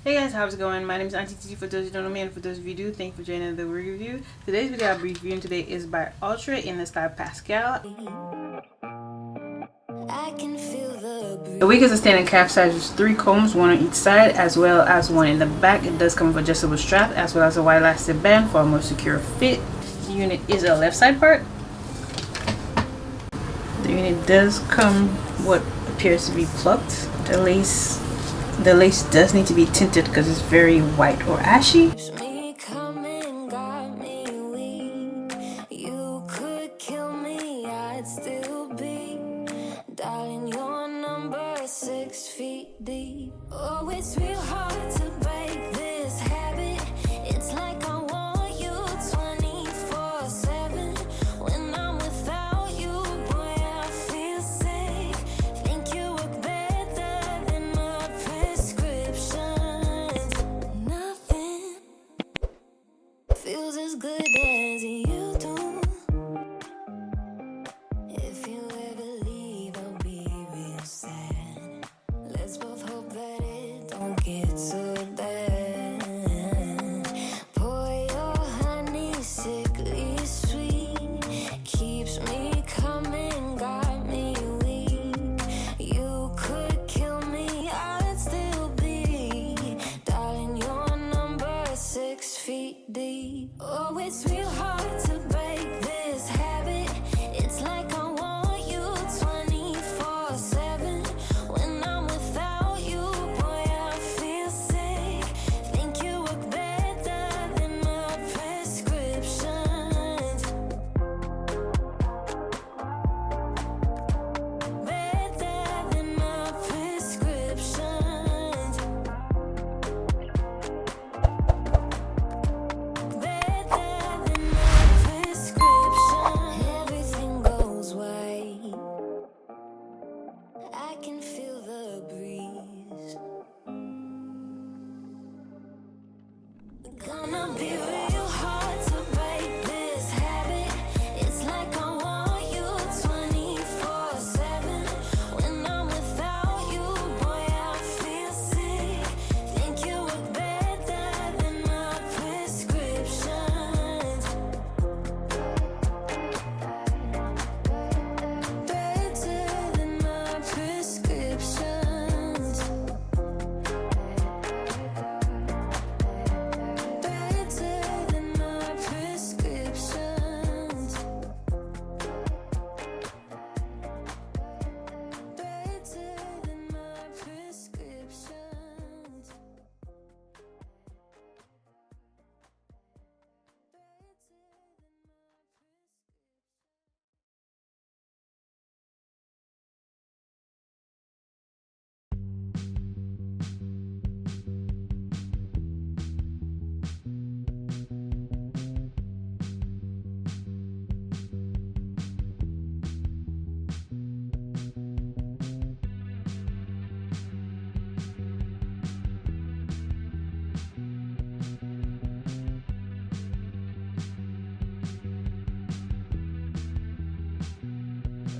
Hey guys, how's it going? My name is Auntie Titi for those who don't know me, and for those of you who do, thank you for joining the review. Today's video I'll be reviewing today is by Outre in the style Pascal. The wig is a standard calf size with 3 combs, one on each side as well as one in the back. It does come with adjustable strap as well as a wide elastic band for a more secure fit. The unit is a left side part. The unit does come what appears to be plucked. The lace does need to be tinted because it's very white or ashy. Darling, your number 6 feet deep. Oh, it's real hard to break this habit. It's like I want you 24/7. When I'm without you, boy, I feel sick. Think you work better than my prescriptions. Nothing feels as good as you do. If you ever leave, I'll be real sad. Let's both hope that it don't get so bad. Pour your honey sickly sweet. Keeps me coming, got me weak. You could kill me, I'd still be. Darling, your number 6 feet deep. Oh, it's real hard to break this habit. It's like I want you 24/7. When I'm without you, boy, I feel sick. Think you work better than my prescriptions. Better than my prescriptions. Better than my prescription. Everything goes white. I can feel the breeze. Gonna be real hard to break this habit. It's like I want you 24/7. When I'm without you, boy, I feel sick. Think you work better than my prescriptions. Better than my prescriptions. Better than my prescriptions. Better than my prescriptions.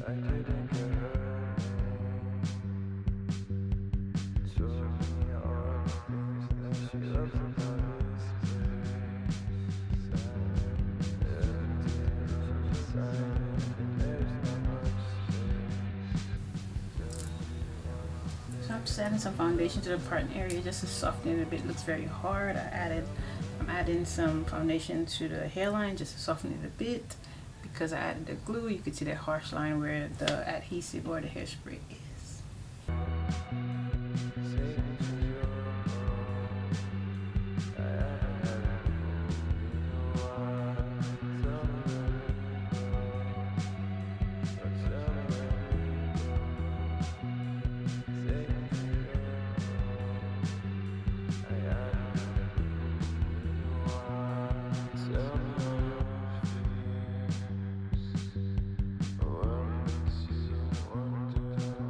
I didn't get hurt. Told me all the things that she loves about this place. There's not much So I'm just adding some foundation to the part area just to soften it a bit. It looks very hard. I'm adding some foundation to the hairline just to soften it a bit. Because I added the glue, you can see that harsh line where the adhesive or the hairspray is.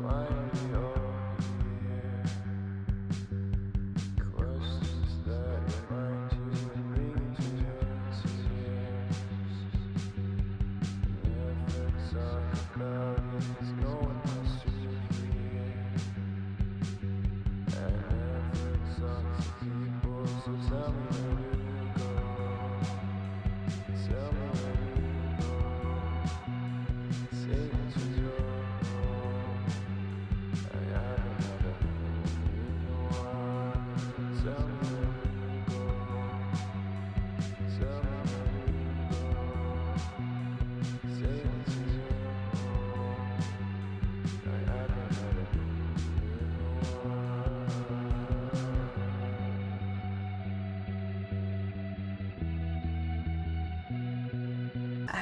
why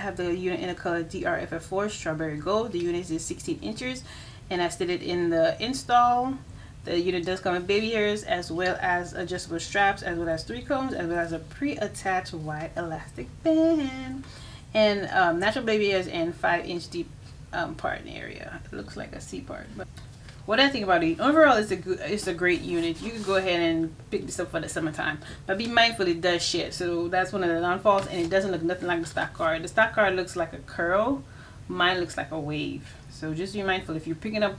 have the unit in the color DRFF4 Strawberry Gold. The unit is 16 inches, and I stated in the install, the unit does come with baby hairs as well as adjustable straps, as well as 3 combs, as well as a pre-attached white elastic band, and natural baby hairs and 5-inch deep parting area. It looks like a C part, but what I think about it overall, it's a great unit. You can go ahead and pick this up for the summertime, but be mindful it does shed, so that's one of the downfalls. And it doesn't look nothing like the stock card. The stock card looks like a curl, mine looks like a wave. So just be mindful if you're picking up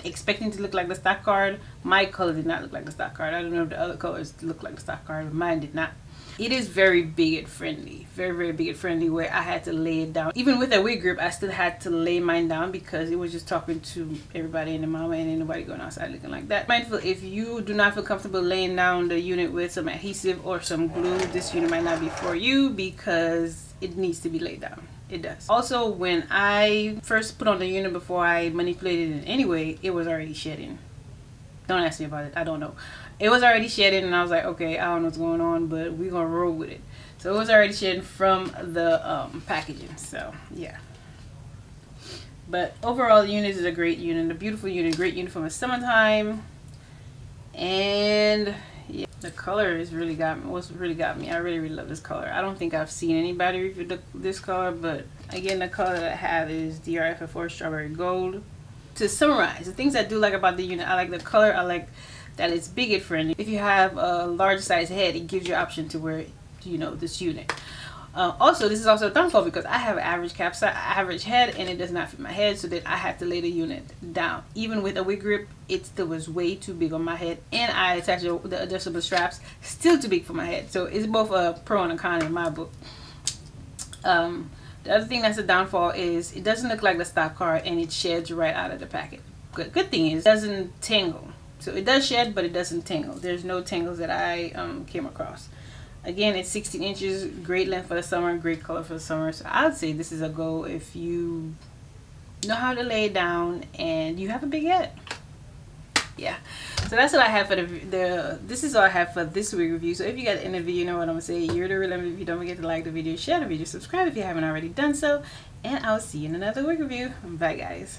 expecting to look like the stock card. My color did not look like the stock card. I don't know if the other colors look like the stock card, but mine did not. It is very bigot friendly, very bigot friendly, where I had to lay it down. Even with a wig grip, I still had to lay mine down because it was just talking to everybody and the mama, and ain't nobody going outside looking like that. Mindful, if you do not feel comfortable laying down the unit with some adhesive or some glue, this unit might not be for you because it needs to be laid down. It does. Also, when I first put on the unit, before I manipulated it anyway, it was already shedding. Don't ask me about it. I don't know. It was already shedding, and I was like, okay, I don't know what's going on, but we're gonna roll with it. So it was already shedding from the packaging. So yeah. But overall, the unit is a great unit, a beautiful unit, great unit for the summertime. And yeah, the color is really got me. What's really got me? I really love this color. I don't think I've seen anybody review this color, but again, the color that I have is DRFF4 Strawberry Gold. To summarize, the things I do like about the unit, I like the color. I like that it's bigot friendly. If you have a large size head, it gives you an option to wear, you know, this unit. Also, this is also a downfall because I have an average head, and it does not fit my head, so that I have to lay the unit down. Even with a wig grip, it still was way too big on my head, and I attached the adjustable straps, still too big for my head. So it's both a pro and a con in my book. The other thing that's a downfall is it doesn't look like the stock card, and it sheds right out of the packet. Good thing is it doesn't tangle. So it does shed, but it doesn't tangle. There's no tangles that I came across. Again, it's 16 inches, great length for the summer, great color for the summer. So I would say this is a go if you know how to lay it down and you have a big head. Yeah, so that's what I have for this is all I have for this wig review. So if you got the end of the video, you know what I'm gonna say. You're the real. If you don't forget to like the video, share the video, subscribe if you haven't already done so, and I'll see you in another wig review. Bye guys.